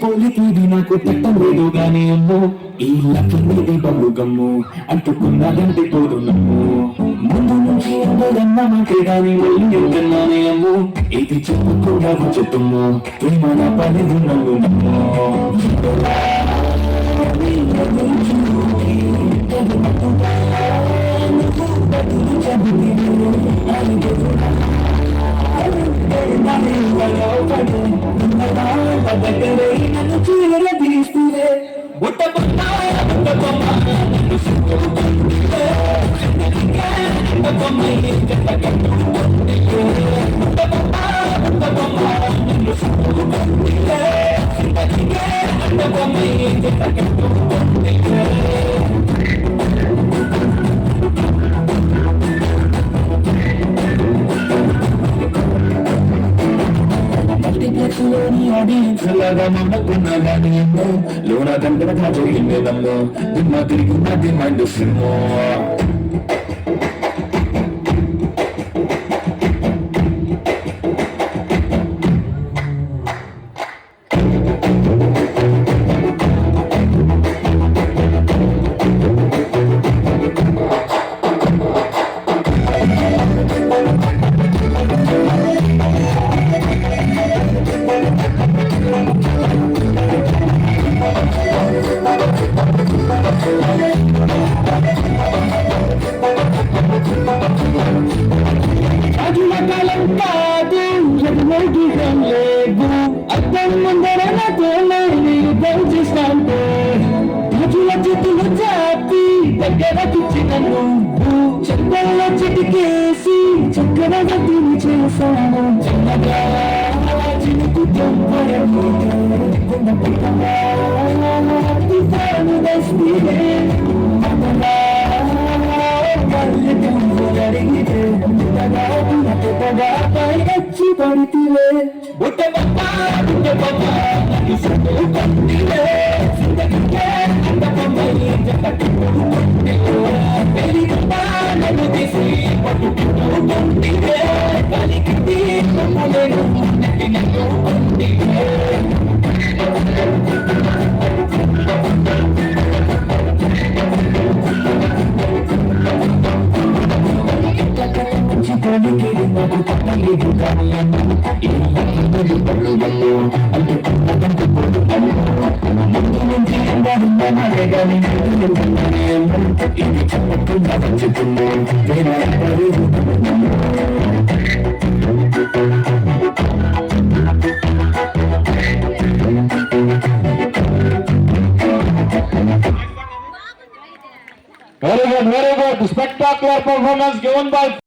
పోలికి ఇది నాకు తట్టం లేదు గాని అమ్మో ఈ లక్ష్మీది బల్లు గమ్ము అంటుకున్నదంటే పోదు నమ్ము ముందు నుంచి అందరన్నమాటే గాని మళ్ళీ ఎంతన్నానే అమ్ము ఇది చెప్పుకుండా చెప్పుము ప్రేమ నా పనిది నన్ను నమ్ము నన్ను చీర తీస్తే బుట్ట లోన దండగా జరిగిందేదమ్మో దిమ్మ తిరిగి మైండ్ సినిమా అద్దం ముందర దర్శిస్తాంటే రాజుల చేతులు చాపి దగ్గర కూర్చిన నువ్వు చక్కల చిటికేసి చక్కర గతిని చేశాను చిన్నగా చినుకు చంపడము పడితే బుట్ట ఇది చెప్పకుండా పంచుతుంది very good, spectacular performance given by